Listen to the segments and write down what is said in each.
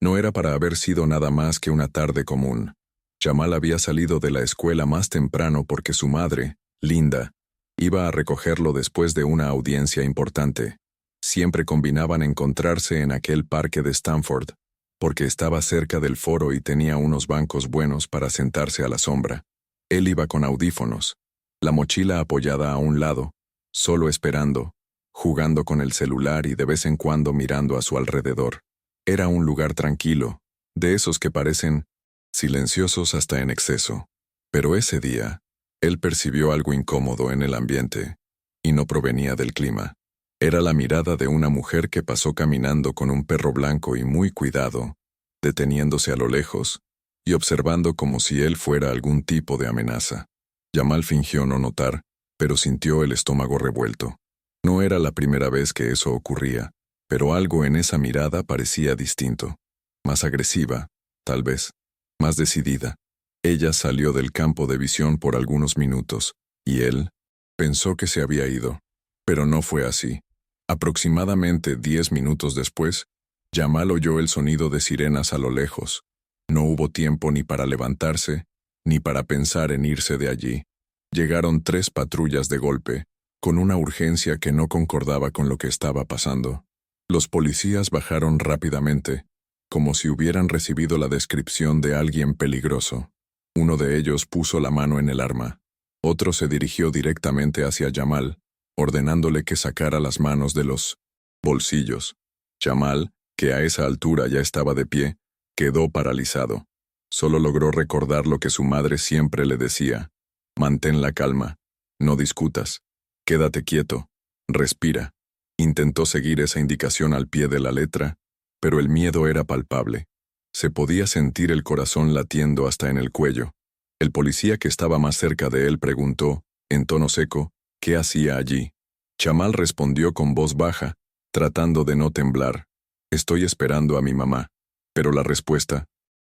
No era para haber sido nada más que una tarde común. Jamal había salido de la escuela más temprano porque su madre, Linda, iba a recogerlo después de una audiencia importante. Siempre combinaban encontrarse en aquel parque de Stanford, porque estaba cerca del foro y tenía unos bancos buenos para sentarse a la sombra. Él iba con audífonos, la mochila apoyada a un lado, solo esperando, jugando con el celular y de vez en cuando mirando a su alrededor. Era un lugar tranquilo, de esos que parecen silenciosos hasta en exceso. Pero ese día, él percibió algo incómodo en el ambiente, y no provenía del clima. Era la mirada de una mujer que pasó caminando con un perro blanco y muy cuidado, deteniéndose a lo lejos, y observando como si él fuera algún tipo de amenaza. Jamal fingió no notar, pero sintió el estómago revuelto. No era la primera vez que eso ocurría, pero algo en esa mirada parecía distinto. Más agresiva, tal vez. Más decidida. Ella salió del campo de visión por algunos minutos, y él pensó que se había ido. Pero no fue así. Aproximadamente 10 minutos después, Jamal oyó el sonido de sirenas a lo lejos. No hubo tiempo ni para levantarse, ni para pensar en irse de allí. Llegaron 3 patrullas de golpe, con una urgencia que no concordaba con lo que estaba pasando. Los policías bajaron rápidamente, como si hubieran recibido la descripción de alguien peligroso. Uno de ellos puso la mano en el arma. Otro se dirigió directamente hacia Jamal, ordenándole que sacara las manos de los bolsillos. Jamal, que a esa altura ya estaba de pie, quedó paralizado. Solo logró recordar lo que su madre siempre le decía: mantén la calma, no discutas, quédate quieto, respira. Intentó seguir esa indicación al pie de la letra, pero el miedo era palpable. Se podía sentir el corazón latiendo hasta en el cuello. El policía que estaba más cerca de él preguntó, en tono seco, ¿qué hacía allí? Jamal respondió con voz baja, tratando de no temblar: estoy esperando a mi mamá. Pero la respuesta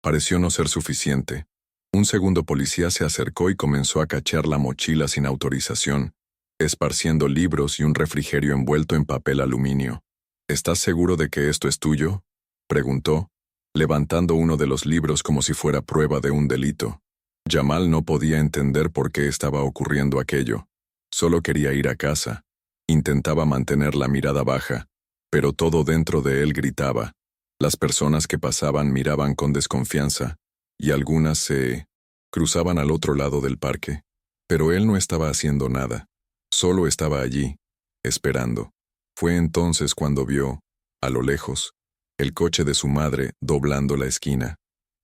pareció no ser suficiente. Un segundo policía se acercó y comenzó a cachar la mochila sin autorización, esparciendo libros y un refrigerio envuelto en papel aluminio. ¿Estás seguro de que esto es tuyo?, preguntó, levantando uno de los libros como si fuera prueba de un delito. Jamal no podía entender por qué estaba ocurriendo aquello. Solo quería ir a casa. Intentaba mantener la mirada baja, pero todo dentro de él gritaba. Las personas que pasaban miraban con desconfianza, y algunas se cruzaban al otro lado del parque. Pero él no estaba haciendo nada. Solo estaba allí, esperando. Fue entonces cuando vio, a lo lejos, el coche de su madre doblando la esquina.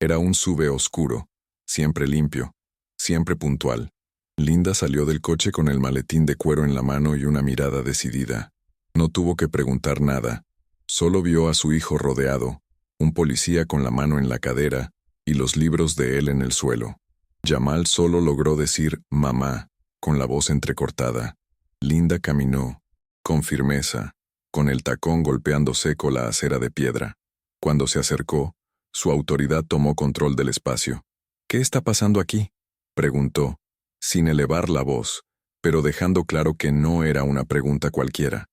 Era un SUV oscuro, siempre limpio, siempre puntual. Linda salió del coche con el maletín de cuero en la mano y una mirada decidida. No tuvo que preguntar nada. Solo vio a su hijo rodeado, un policía con la mano en la cadera y los libros de él en el suelo. Jamal solo logró decir «mamá», con la voz entrecortada. Linda caminó, con firmeza, con el tacón golpeando seco la acera de piedra. Cuando se acercó, su autoridad tomó control del espacio. «¿Qué está pasando aquí?», preguntó, sin elevar la voz, pero dejando claro que no era una pregunta cualquiera.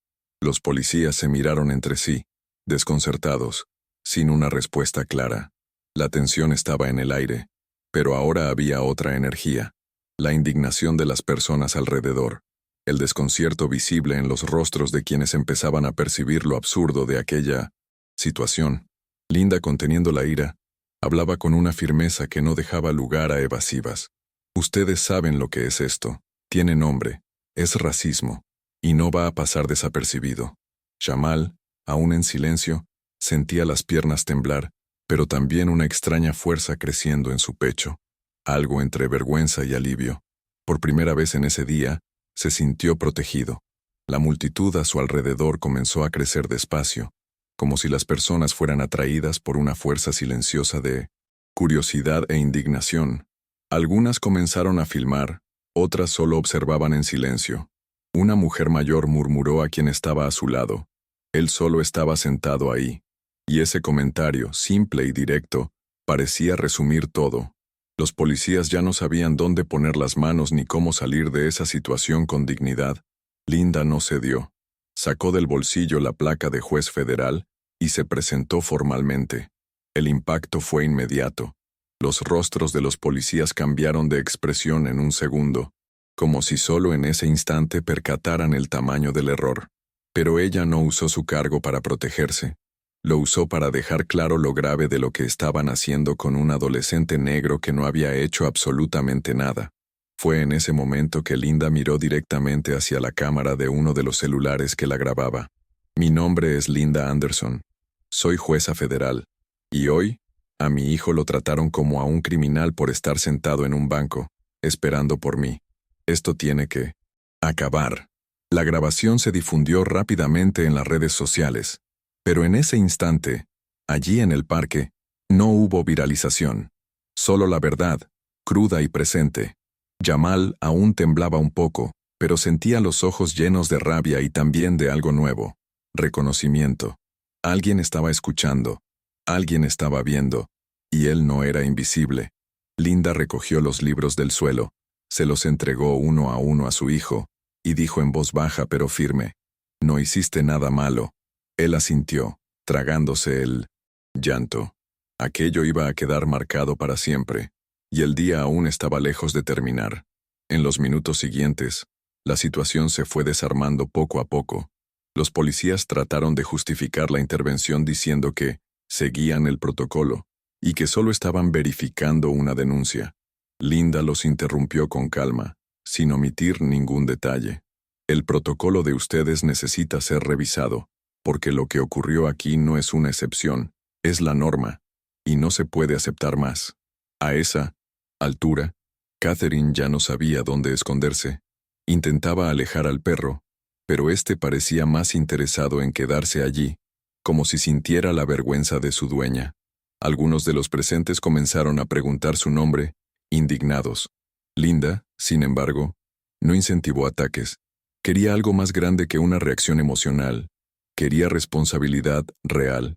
Los policías se miraron entre sí, desconcertados, sin una respuesta clara. La tensión estaba en el aire, pero ahora había otra energía: la indignación de las personas alrededor, el desconcierto visible en los rostros de quienes empezaban a percibir lo absurdo de aquella situación. Linda, conteniendo la ira, hablaba con una firmeza que no dejaba lugar a evasivas. «Ustedes saben lo que es esto. Tiene nombre. Es racismo. Y no va a pasar desapercibido». Jamal, aún en silencio, sentía las piernas temblar, pero también una extraña fuerza creciendo en su pecho. Algo entre vergüenza y alivio. Por primera vez en ese día, se sintió protegido. La multitud a su alrededor comenzó a crecer despacio, como si las personas fueran atraídas por una fuerza silenciosa de curiosidad e indignación. Algunas comenzaron a filmar, otras solo observaban en silencio. Una mujer mayor murmuró a quien estaba a su lado. Él solo estaba sentado ahí. Y ese comentario, simple y directo, parecía resumir todo. Los policías ya no sabían dónde poner las manos ni cómo salir de esa situación con dignidad. Linda no cedió. Sacó del bolsillo la placa de juez federal y se presentó formalmente. El impacto fue inmediato. Los rostros de los policías cambiaron de expresión en un segundo, como si solo en ese instante percataran el tamaño del error. Pero ella no usó su cargo para protegerse. Lo usó para dejar claro lo grave de lo que estaban haciendo con un adolescente negro que no había hecho absolutamente nada. Fue en ese momento que Linda miró directamente hacia la cámara de uno de los celulares que la grababa. Mi nombre es Linda Anderson. Soy jueza federal. Y hoy, a mi hijo lo trataron como a un criminal por estar sentado en un banco, esperando por mí. Esto tiene que acabar. La grabación se difundió rápidamente en las redes sociales, pero en ese instante, allí en el parque, no hubo viralización. Solo la verdad, cruda y presente. Jamal aún temblaba un poco, pero sentía los ojos llenos de rabia y también de algo nuevo. Reconocimiento. Alguien estaba escuchando. Alguien estaba viendo. Y él no era invisible. Linda recogió los libros del suelo, se los entregó uno a su hijo, y dijo en voz baja pero firme: «No hiciste nada malo». Él asintió, tragándose el llanto. Aquello iba a quedar marcado para siempre, y el día aún estaba lejos de terminar. En los minutos siguientes, la situación se fue desarmando poco a poco. Los policías trataron de justificar la intervención diciendo que seguían el protocolo y que solo estaban verificando una denuncia. Linda los interrumpió con calma, sin omitir ningún detalle. El protocolo de ustedes necesita ser revisado, porque lo que ocurrió aquí no es una excepción, es la norma, y no se puede aceptar más. A esa altura, Catherine ya no sabía dónde esconderse. Intentaba alejar al perro, pero éste parecía más interesado en quedarse allí, como si sintiera la vergüenza de su dueña. Algunos de los presentes comenzaron a preguntar su nombre, indignados. Linda, sin embargo, no incentivó ataques. Quería algo más grande que una reacción emocional. Quería responsabilidad real.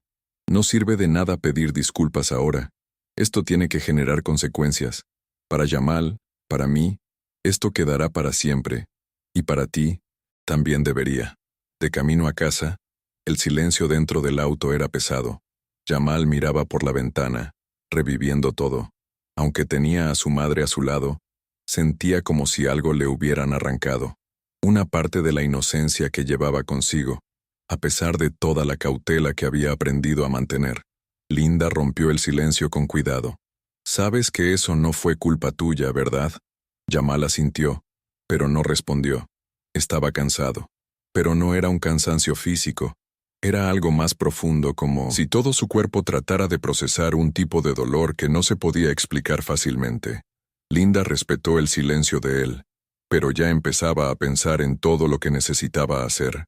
No sirve de nada pedir disculpas ahora. Esto tiene que generar consecuencias. Para Jamal, para mí, esto quedará para siempre. Y para ti, también debería. De camino a casa, el silencio dentro del auto era pesado. Jamal miraba por la ventana, reviviendo todo. Aunque tenía a su madre a su lado, sentía como si algo le hubieran arrancado. Una parte de la inocencia que llevaba consigo, a pesar de toda la cautela que había aprendido a mantener. Linda rompió el silencio con cuidado. «Sabes que eso no fue culpa tuya, ¿verdad?» Jamal asintió, pero no respondió. Estaba cansado. Pero no era un cansancio físico. Era algo más profundo, como si todo su cuerpo tratara de procesar un tipo de dolor que no se podía explicar fácilmente. Linda respetó el silencio de él, pero ya empezaba a pensar en todo lo que necesitaba hacer.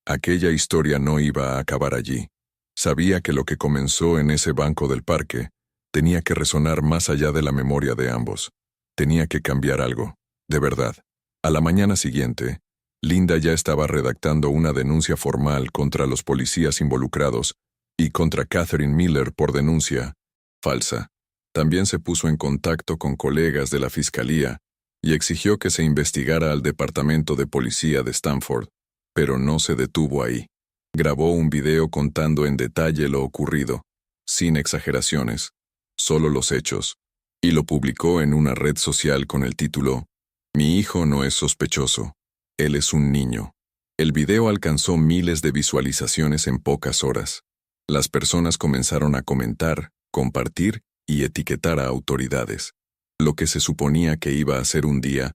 Aquella historia no iba a acabar allí. Sabía que lo que comenzó en ese banco del parque tenía que resonar más allá de la memoria de ambos. Tenía que cambiar algo, de verdad. A la mañana siguiente, Linda ya estaba redactando una denuncia formal contra los policías involucrados y contra Catherine Miller por denuncia falsa. También se puso en contacto con colegas de la fiscalía y exigió que se investigara al Departamento de Policía de Stanford, pero no se detuvo ahí. Grabó un video contando en detalle lo ocurrido, sin exageraciones, solo los hechos, y lo publicó en una red social con el título: «Mi hijo no es sospechoso. Él es un niño». El video alcanzó miles de visualizaciones en pocas horas. Las personas comenzaron a comentar, compartir y etiquetar a autoridades. Lo que se suponía que iba a ser un día,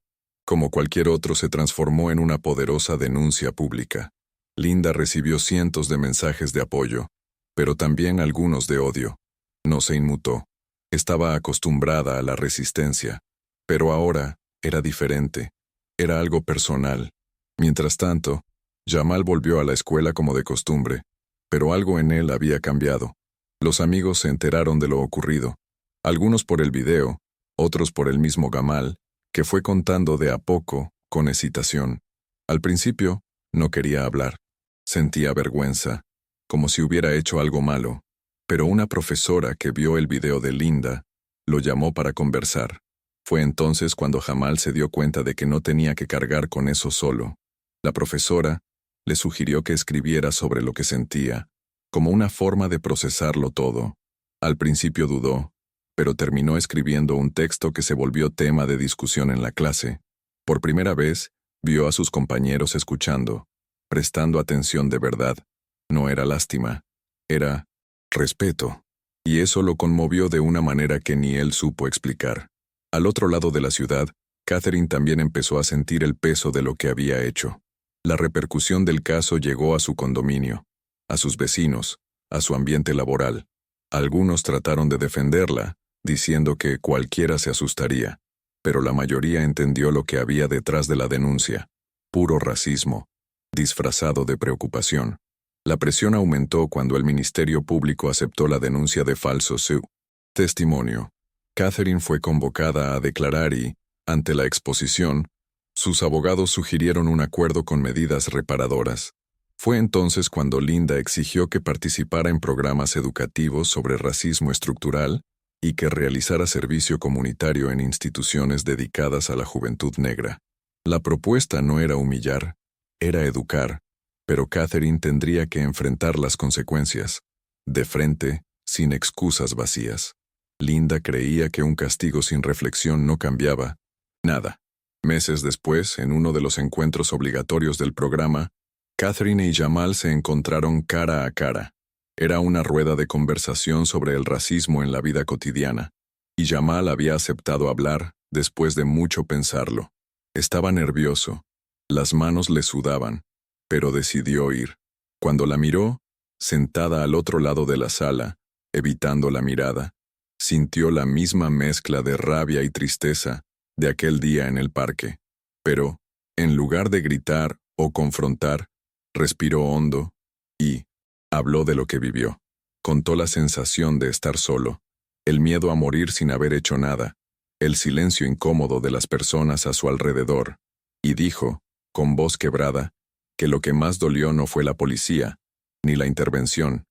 como cualquier otro, se transformó en una poderosa denuncia pública. Linda recibió cientos de mensajes de apoyo, pero también algunos de odio. No se inmutó. Estaba acostumbrada a la resistencia, pero ahora era diferente. Era algo personal. Mientras tanto, Jamal volvió a la escuela como de costumbre, pero algo en él había cambiado. Los amigos se enteraron de lo ocurrido, algunos por el video, otros por el mismo Jamal, que fue contando de a poco, con hesitación. Al principio, no quería hablar. Sentía vergüenza, como si hubiera hecho algo malo, pero una profesora que vio el video de Linda lo llamó para conversar. Fue entonces cuando Jamal se dio cuenta de que no tenía que cargar con eso solo. La profesora le sugirió que escribiera sobre lo que sentía, como una forma de procesarlo todo. Al principio dudó, pero terminó escribiendo un texto que se volvió tema de discusión en la clase. Por primera vez, vio a sus compañeros escuchando, prestando atención de verdad. No era lástima, era respeto. Y eso lo conmovió de una manera que ni él supo explicar. Al otro lado de la ciudad, Catherine también empezó a sentir el peso de lo que había hecho. La repercusión del caso llegó a su condominio, a sus vecinos, a su ambiente laboral. Algunos trataron de defenderla, diciendo que cualquiera se asustaría, pero la mayoría entendió lo que había detrás de la denuncia: puro racismo, disfrazado de preocupación. La presión aumentó cuando el Ministerio Público aceptó la denuncia de falso testimonio. Catherine fue convocada a declarar y, ante la exposición, sus abogados sugirieron un acuerdo con medidas reparadoras. Fue entonces cuando Linda exigió que participara en programas educativos sobre racismo estructural y que realizara servicio comunitario en instituciones dedicadas a la juventud negra. La propuesta no era humillar, era educar, pero Catherine tendría que enfrentar las consecuencias, de frente, sin excusas vacías. Linda creía que un castigo sin reflexión no cambiaba nada. Meses después, en uno de los encuentros obligatorios del programa, Catherine y Jamal se encontraron cara a cara. Era una rueda de conversación sobre el racismo en la vida cotidiana, y Jamal había aceptado hablar después de mucho pensarlo. Estaba nervioso, las manos le sudaban, pero decidió ir. Cuando la miró, sentada al otro lado de la sala, evitando la mirada, sintió la misma mezcla de rabia y tristeza de aquel día en el parque. Pero, en lugar de gritar o confrontar, respiró hondo y habló de lo que vivió. Contó la sensación de estar solo, el miedo a morir sin haber hecho nada, el silencio incómodo de las personas a su alrededor, y dijo, con voz quebrada, que lo que más dolió no fue la policía, ni la intervención,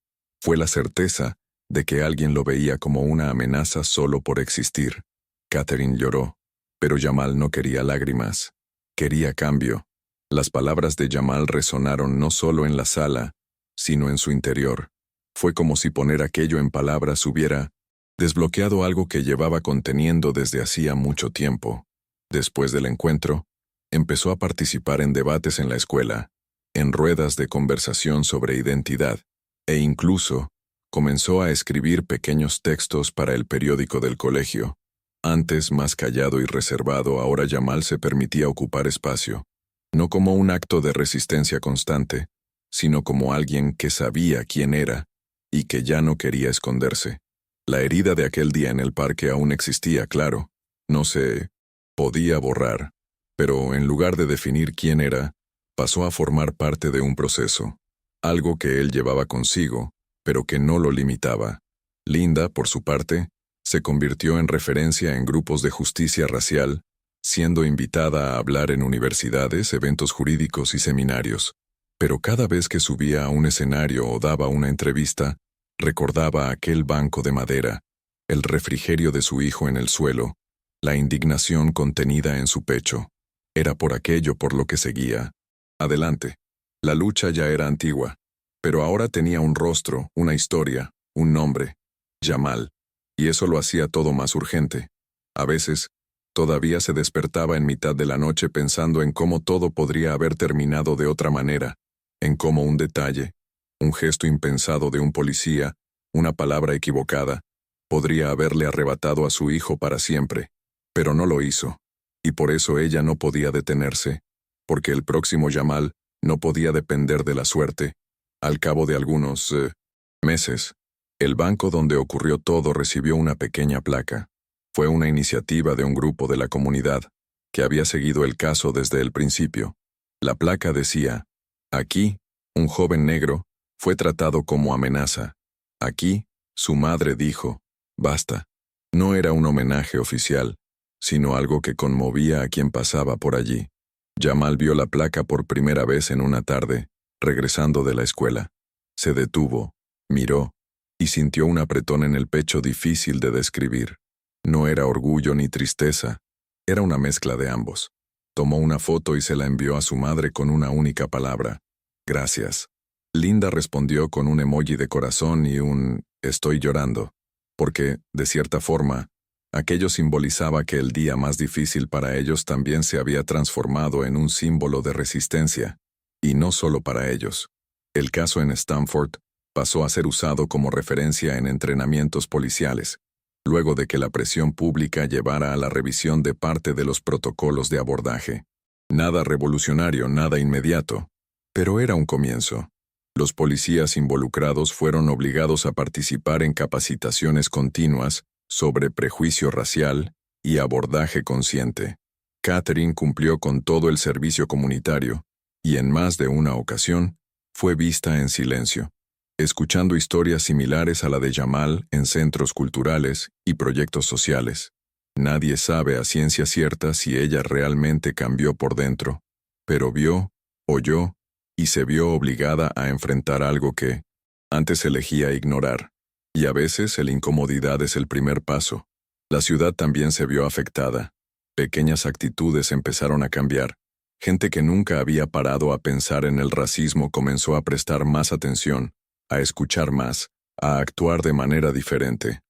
fue la certeza de que alguien lo veía como una amenaza solo por existir. Catherine lloró, pero Jamal no quería lágrimas, quería cambio. Las palabras de Jamal resonaron no solo en la sala, sino en su interior. Fue como si poner aquello en palabras hubiera desbloqueado algo que llevaba conteniendo desde hacía mucho tiempo. Después del encuentro, empezó a participar en debates en la escuela, en ruedas de conversación sobre identidad, e incluso comenzó a escribir pequeños textos para el periódico del colegio. Antes más callado y reservado, ahora Jamal se permitía ocupar espacio, no como un acto de resistencia constante, sino como alguien que sabía quién era y que ya no quería esconderse. La herida de aquel día en el parque aún existía, claro, no se podía borrar, pero en lugar de definir quién era, pasó a formar parte de un proceso, algo que él llevaba consigo, pero que no lo limitaba. Linda, por su parte, se convirtió en referencia en grupos de justicia racial, siendo invitada a hablar en universidades, eventos jurídicos y seminarios. Pero cada vez que subía a un escenario o daba una entrevista, recordaba aquel banco de madera, el refrigerio de su hijo en el suelo, la indignación contenida en su pecho. Era por aquello por lo que seguía. Adelante. La lucha ya era antigua, pero ahora tenía un rostro, una historia, un nombre: Jamal, y eso lo hacía todo más urgente. A veces, todavía se despertaba en mitad de la noche pensando en cómo todo podría haber terminado de otra manera, en cómo un detalle, un gesto impensado de un policía, una palabra equivocada, podría haberle arrebatado a su hijo para siempre. Pero no lo hizo, y por eso ella no podía detenerse, porque el próximo Jamal no podía depender de la suerte. Al cabo de algunos meses, el banco donde ocurrió todo recibió una pequeña placa. Fue una iniciativa de un grupo de la comunidad, que había seguido el caso desde el principio. La placa decía: aquí, un joven negro fue tratado como amenaza. Aquí, su madre dijo: basta. No era un homenaje oficial, sino algo que conmovía a quien pasaba por allí. Jamal vio la placa por primera vez en una tarde, regresando de la escuela. Se detuvo, miró, y sintió un apretón en el pecho difícil de describir. No era orgullo ni tristeza, era una mezcla de ambos. Tomó una foto y se la envió a su madre con una única palabra: gracias. Linda respondió con un emoji de corazón y un «estoy llorando». porque, de cierta forma, aquello simbolizaba que el día más difícil para ellos también se había transformado en un símbolo de resistencia, y no solo para ellos. El caso en Stanford pasó a ser usado como referencia en entrenamientos policiales, luego de que la presión pública llevara a la revisión de parte de los protocolos de abordaje. Nada revolucionario, nada inmediato, pero era un comienzo. Los policías involucrados fueron obligados a participar en capacitaciones continuas sobre prejuicio racial y abordaje consciente. Catherine cumplió con todo el servicio comunitario, y en más de una ocasión, fue vista en silencio, escuchando historias similares a la de Jamal en centros culturales y proyectos sociales. Nadie sabe a ciencia cierta si ella realmente cambió por dentro, pero vio, oyó, y se vio obligada a enfrentar algo que antes elegía ignorar. Y a veces la incomodidad es el primer paso. La ciudad también se vio afectada. Pequeñas actitudes empezaron a cambiar. Gente que nunca había parado a pensar en el racismo comenzó a prestar más atención, a escuchar más, a actuar de manera diferente.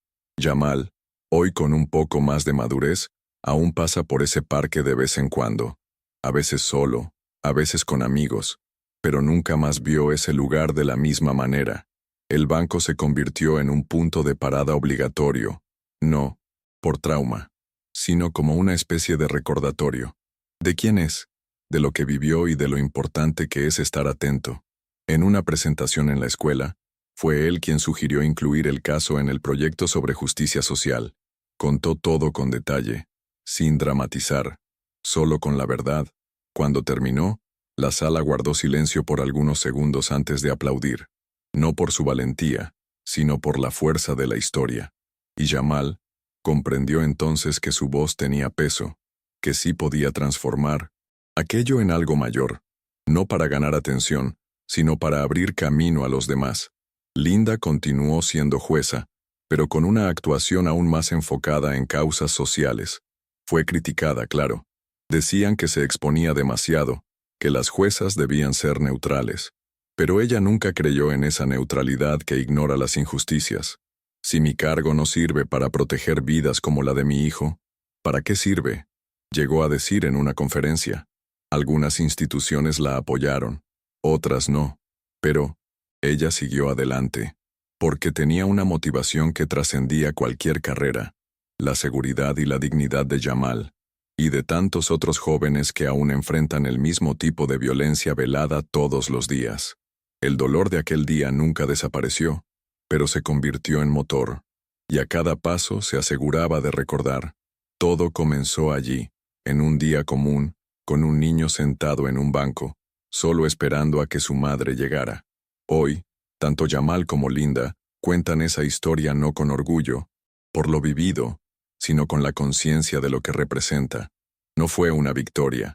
Jamal, hoy con un poco más de madurez, aún pasa por ese parque de vez en cuando. A veces solo, a veces con amigos, pero nunca más vio ese lugar de la misma manera. El banco se convirtió en un punto de parada obligatorio, no por trauma, sino como una especie de recordatorio. ¿De quién es? De lo que vivió y de lo importante que es estar atento. En una presentación en la escuela, fue él quien sugirió incluir el caso en el proyecto sobre justicia social. Contó todo con detalle, sin dramatizar, solo con la verdad. Cuando terminó, la sala guardó silencio por algunos segundos antes de aplaudir, no por su valentía, sino por la fuerza de la historia. Y Jamal comprendió entonces que su voz tenía peso, que sí podía transformar aquello en algo mayor, no para ganar atención, sino para abrir camino a los demás. Linda continuó siendo jueza, pero con una actuación aún más enfocada en causas sociales. Fue criticada, claro. Decían que se exponía demasiado, que las juezas debían ser neutrales. Pero ella nunca creyó en esa neutralidad que ignora las injusticias. Si mi cargo no sirve para proteger vidas como la de mi hijo, ¿para qué sirve? Llegó a decir en una conferencia. Algunas instituciones la apoyaron, otras no, pero ella siguió adelante, porque tenía una motivación que trascendía cualquier carrera, la seguridad y la dignidad de Jamal, y de tantos otros jóvenes que aún enfrentan el mismo tipo de violencia velada todos los días. El dolor de aquel día nunca desapareció, pero se convirtió en motor, y a cada paso se aseguraba de recordar. Todo comenzó allí, en un día común, con un niño sentado en un banco, solo esperando a que su madre llegara. Hoy, tanto Jamal como Linda cuentan esa historia no con orgullo, por lo vivido, sino con la conciencia de lo que representa. No fue una victoria,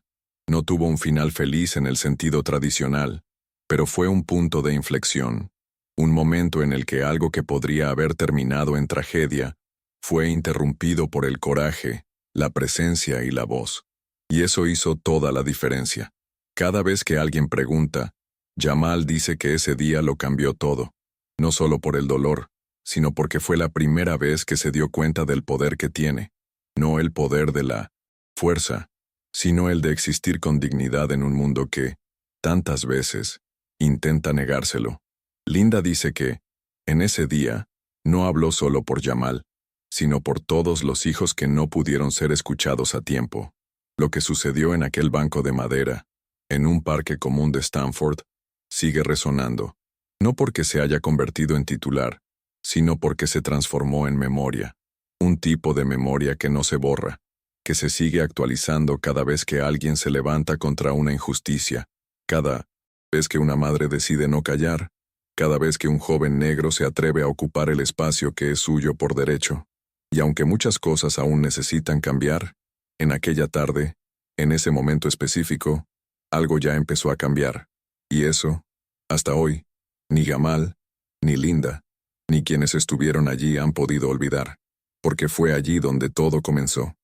no tuvo un final feliz en el sentido tradicional, pero fue un punto de inflexión, un momento en el que algo que podría haber terminado en tragedia fue interrumpido por el coraje, la presencia y la voz. Y eso hizo toda la diferencia. Cada vez que alguien pregunta, Jamal dice que ese día lo cambió todo, no solo por el dolor, sino porque fue la primera vez que se dio cuenta del poder que tiene, no el poder de la fuerza, sino el de existir con dignidad en un mundo que, tantas veces, intenta negárselo. Linda dice que, en ese día, no habló solo por Jamal, sino por todos los hijos que no pudieron ser escuchados a tiempo. Lo que sucedió en aquel banco de madera, en un parque común de Stanford, sigue resonando, no porque se haya convertido en titular, sino porque se transformó en memoria, un tipo de memoria que no se borra, que se sigue actualizando cada vez que alguien se levanta contra una injusticia, cada vez que una madre decide no callar, cada vez que un joven negro se atreve a ocupar el espacio que es suyo por derecho. Y aunque muchas cosas aún necesitan cambiar, en aquella tarde, en ese momento específico, algo ya empezó a cambiar. Y eso, hasta hoy, ni Jamal, ni Linda, ni quienes estuvieron allí han podido olvidar, porque fue allí donde todo comenzó.